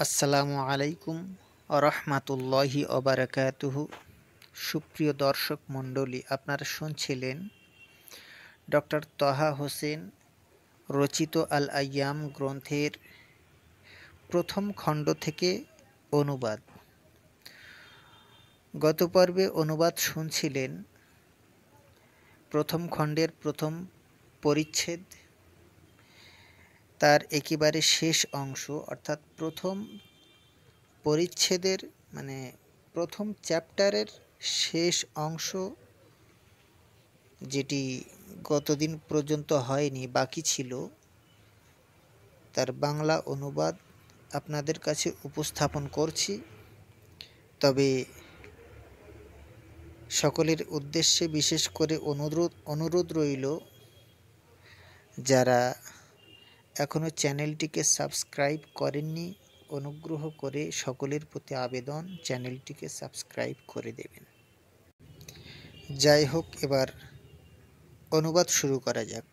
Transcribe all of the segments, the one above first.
আসসালামু আলাইকুম রহমাতুল্লাহি অবারাকাতুহু। সুপ্রিয় দর্শক মণ্ডলী, আপনারা শুনছিলেন ডক্টর তহা হোসেন রচিত আল আইয়াম গ্রন্থের প্রথম খণ্ড থেকে অনুবাদ। গত পর্বে অনুবাদ শুনছিলেন প্রথম খণ্ডের প্রথম পরিচ্ছেদ, তার একেবারে শেষ অংশ, অর্থাৎ প্রথম পরিচ্ছেদের প্রথম চ্যাপ্টারের শেষ অংশ, যেটি গতদিন পর্যন্ত হয়নি, বাকি ছিল, তার বাংলা অনুবাদ আপনাদের কাছে উপস্থাপন করছি। তবে সকলের উদ্দেশ্যে বিশেষ করে অনুরোধ রইল, যারা এখনও চ্যানেলটিকে সাবস্ক্রাইব করেননি, অনুগ্রহ করে সকলের প্রতি আবেদন, চ্যানেলটিকে সাবস্ক্রাইব করে দেবেন। যাই হোক, এবার অনুবাদ শুরু করা যাক।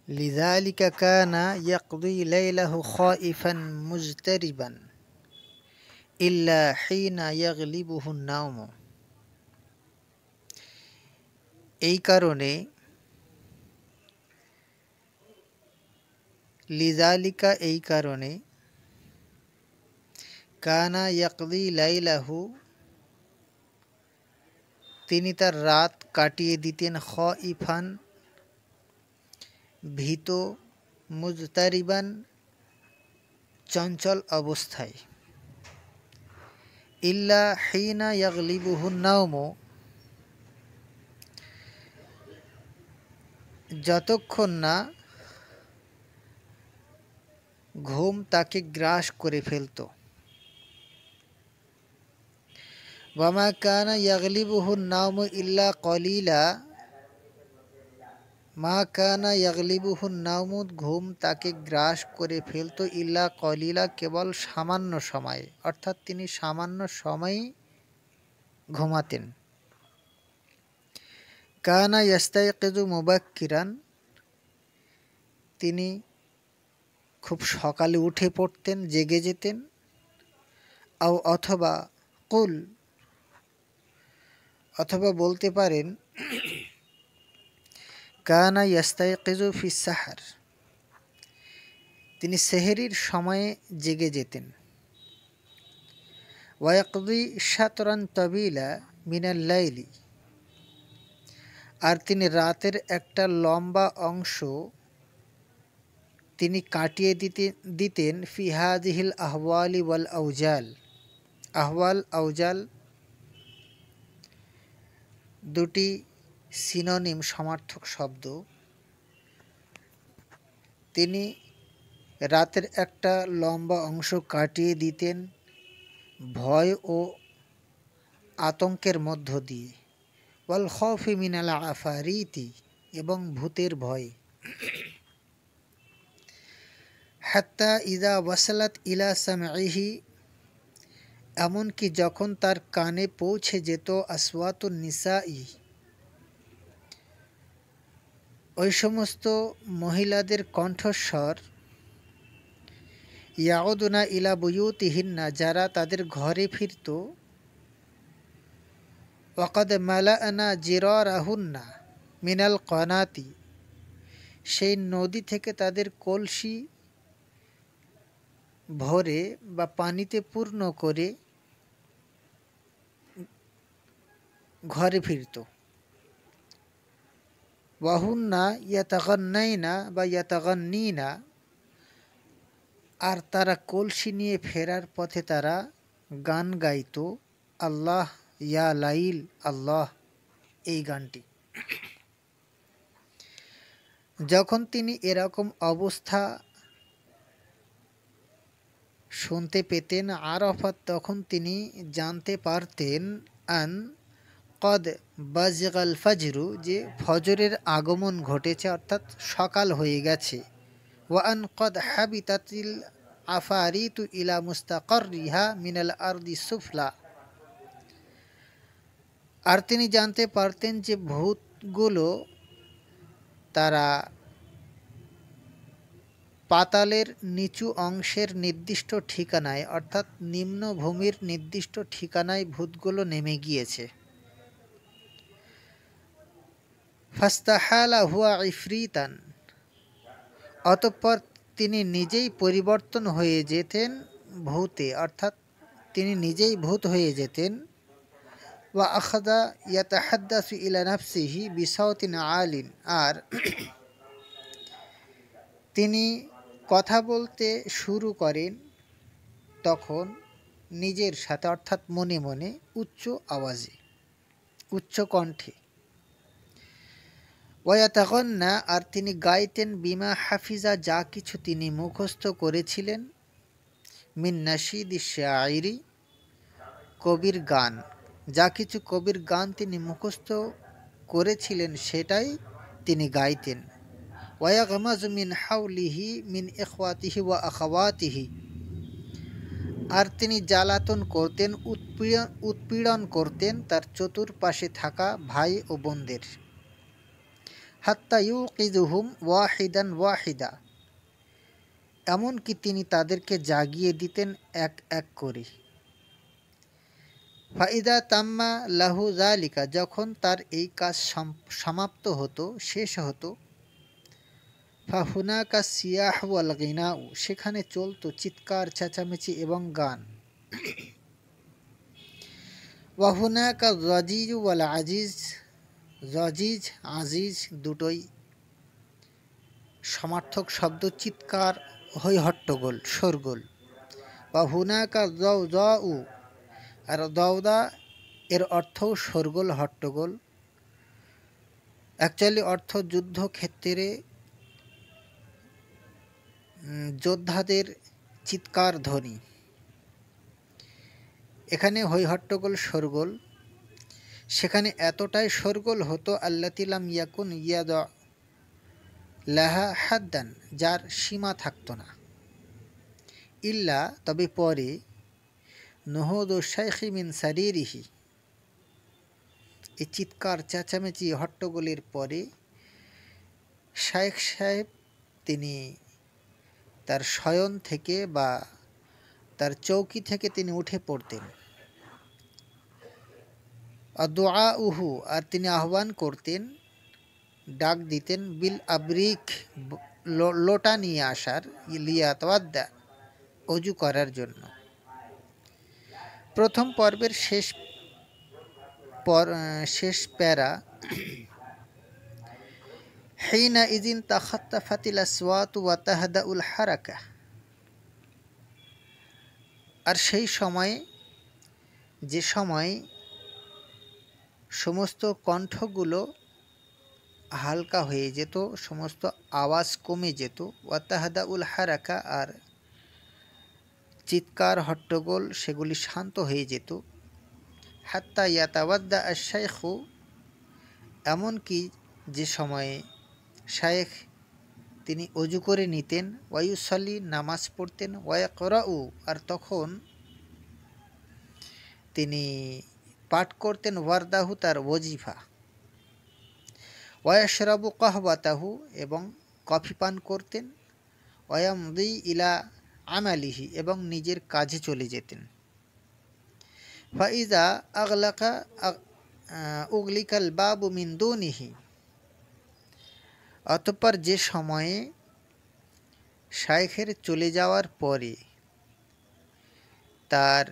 লিযালিকা কানা ইয়াকদি লাইলাহু খাইফান মুজতারিবান ইল্লা হিনা ইয়াগলিবুহু নাওম। এই কারণে, লিযালিকা এই কারণে, কানা ইয়াকদি লাইলাহু তিনি তার রাত কাটিয়ে দিতেন, খাইফান ভীত, মুজতারিবান চঞ্চল অবস্থায়, ইল্লা হিনা ইয়াগলিবুহু নাওম যতক্ষণ না ঘুম তাকে গ্রাস করে ফেলত। ওয়ামা কানা ইয়াগলিবুহু নাওম ইল্লা কলিলা, মা কানা ইয়াগলিবুহু নাওম ঘুম তাকে গ্রাস করে ফেলত, ইল্লা কলিলা কেবল সামান্য সময়, অর্থাৎ তিনি সামান্য সময়ই ঘুমাতেন। কানা ইয়াস্তাইকিযু মুবাক্কিরান তিনি খুব সকালে উঠে পড়তেন, জেগে যেতেন। আও অথবা কুল অথবা বলতে পারেন কানা ইয়াস্তাইকিযু ফিস সাহার তিনি সেহরির সময়ে জেগে যেতেন। ওয়ায়াকদি শাতরান তাবিলা মিনাল লাইলি আর তিনি রাতের একটা লম্বা অংশ তিনি কাটিয়ে দিতেন ফি হাযিহিল আহওয়ালি ওয়াল আউজাল। আহওয়াল আউজাল দুটি সিনোনিম, সমার্থক শব্দ। তিনি রাতের একটা লম্বা অংশ কাটিয়ে দিতেন ভয় ও আতঙ্কের মধ্য দিয়ে, ওয়াল খাউফি মিনাল আফারিতি এবং ভূতের ভয়। হাত্তা ইযা ওয়াসালাত ইলা সামঈহি এমনকি যখন তার কানে পৌঁছে যেত আসওয়াতুন নিসাই ওই সমস্ত মহিলাদের কণ্ঠস্বর, ইয়াউদুনা ইলা বুয়ুতিহিন্না যারা তাদের ঘরে ফিরত, ওয়াকাদ মালাআনা জিরারাহুন্না মিনাল কনাতি সেই নদী থেকে তাদের কলসি ভরে বা পানিতে পূর্ণ করে ঘরে ফিরত। ওয়াহুন্না ইয়াতাগান্নাইনা বা ইয়াতাগান্নিনা আর তারা কলসি নিয়ে ফেরার পথে তারা গান গাইত, আল্লাহ ইয়া লাইল আল্লাহ, এই গানটি। যখন তিনি এরকম অবস্থা শুনতে পেতেন, আরাফাত তখন তিনি জানতে পারতেন, আন কদ বাজগাল ফজরু যে ফজরের আগমন ঘটেছে, অর্থাৎ সকাল হয়ে গেছে। ওয়া আন কদ হাবিতাতিল আফারিতু ইলা মুস্তাকাররিহা মিনাল আরদি সুফলা আর তিনি জানতে পারতেন যে ভূতগুলো তারা পাতালের নিচু অংশের নির্দিষ্ট ঠিকানায় অর্থাৎ নিম্নভূমির নির্দিষ্ট ঠিকানায় ভূতগুলো নেমে গিয়েছে। ফাস্তাহালা হুয়া ইফরিতান, অতঃপর তিনি নিজেই পরিবর্তন হয়ে যেতেন ভূতে, অর্থাৎ তিনি নিজেই ভূত হয়ে যেতেন। ওয়া আখাদা ইয়াতাহাদ্দাসু ইলা নাফসিহি বিসাউতিন আলিন, আর তিনি কথা বলতে শুরু করেন তখন নিজের সাথে, অর্থাৎ মনে মনে উচ্চ আওয়াজে, উচ্চ কণ্ঠে। ওয়ায়াতাগন্না, আর তিনি গাইতেন বিমা হাফিজা, যা কিছু তিনি মুখস্থ করেছিলেন, মিন নাশিদি শায়রি, কবির গান, যা কিছু কবির গান তিনি মুখস্থ করেছিলেন সেটাই তিনি গাইতেন। ওয়ায়াগমাজু মিন হাউলিহি মিন ইখওয়াতিহি ওয়া আখাওয়াতিহি, আর তিনি জ্বালাতন করতেন, উৎপীড়ন করতেন তার চতুর্পাশে থাকা ভাই ও বোনদের। হাত্তা ইউকিযুহুম ওয়াহিদান ওয়াহিদা, এমনকি তিনি তাদেরকে জাগিয়ে দিতেন এক এক করে। ফাইদা তাম্মা লাহু যালিকা, যখন তার এই কাজ সমাপ্ত হতো, শেষ হতো, ফাহুনাকা সিয়াহ ওয়াল গিনাউ, সেখানে চলতো চিৎকার, চেঁচামেচি এবং গান। ওয়াহুনাকা জাজিজ ওয়াল আজিজ, জাজিজ আজিজ দুটোই সমার্থক শব্দ, চিৎকার, হৈ হট্টগোল, শোরগোল। ওয়াহুনাকা যাউ, আর দাউদা এর অর্থও শোরগোল, হট্টগোল। অ্যাকচুয়ালি অর্থ যুদ্ধক্ষেত্রে যোদ্ধাদের চিৎকার ধ্বনি। এখানে হৈ হট্টগোল, শোরগোল। সেখানে এতটাই শোরগোল হতো, আল্লাতী লাম ইয়াকুন ইয়াদা লাহা হাদ্দান, যার সীমা থাকতো না। ইল্লা, তবে পরে, নুহুদু শাইখি মিন সারিরিহি, এই চিৎকার, চেঁচামেচি, হট্টগোলের পরে শাইখ সাহেব তিনি তার শয়ন থেকে বা তার চৌকি থেকে তিনি উঠে পড়তেন। দুআউহু, আর তিনি আহ্বান করতেন, ডাক দিতেন, বিল আবরিক, লোটা নিয়ে আসার, লিয়াতাওয়াদ্দা, অজু করার জন্য। প্রথম পর্বের শেষ প্যারা, হিনা ইজিন তাখাত্তাফাতিল আসওয়াতু ওয়া তাহদাউল হারাকা, আর সেই সময়ে, যে সময় সমস্ত কণ্ঠগুলো হালকা হয়ে যেত, সমস্ত আওয়াজ কমে যেত, ওয়া তাহদাউল হারাকা, আর চিৎকার, হট্টগোল সেগুলি শান্ত হয়ে যেত। হাত্তা ইয়াতাওয়াদ্দা আশ-শাইখু, এমনকি যে সময়ে শায়েখ তিনি অজু করে নিতেন, ওয়ায়ুসাল্লি, নামাজ পড়তেন, ওয়ায়াকরাউ, আর তখন তিনি পাঠ করতেন, ওয়ারদাহু, তার ওজিফা, ওয়াশরাবু কাহওয়াতাহু, এবং কফি পান করতেন, ওয়ামদি ইলা আমালিহি, এবং নিজের কাজে চলে যেতেন। ফাইজা আগলাকা উগলিকাল বাবু মিন দুনিহি, অতঃপর যে সময়ে শাইখের চলে যাওয়ার পরে, তার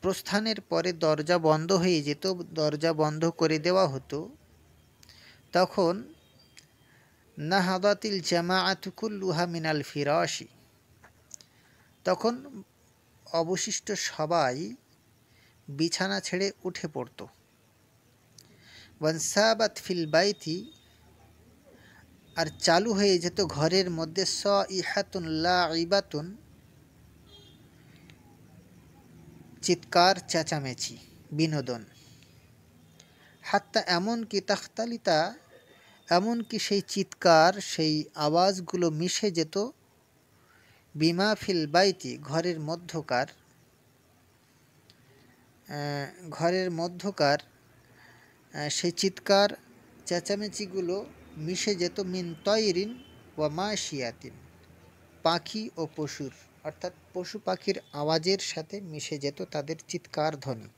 প্রস্থানের পরে দরজা বন্ধ হয়ে যেত, দরজা বন্ধ করে দেওয়া হতো, তখন নাহাদাতিল জামাআতু কুল্লুহা মিনাল ফিরাশি, তখন অবশিষ্ট সবাই বিছানা ছেড়ে উঠে পড়ত। ওয়ানসাবাত ফিল বাইতি, আর চালু হয়ে যেত ঘরের মধ্যে সাইহাতুন লাইবাতুন, চিৎকার, চেঁচামেচি, বিনোদন। হাত্তা, এমনকি, তাখতালিতা, এমনকি সেই চিৎকার, সেই আওয়াজগুলো মিশে যেত, বিমা ফিল বাইতি, ঘরের মধ্যকার সেই চিৎকার চেঁচামেচিগুলো মিশে যেত, মিন তয়রিন, ওয়া মাশিয়াতিন, পাখি ও পশুর, অর্থাৎ পশু পাখির আওয়াজের সাথে মিশে যেত তাদের চিৎকার ধ্বনি।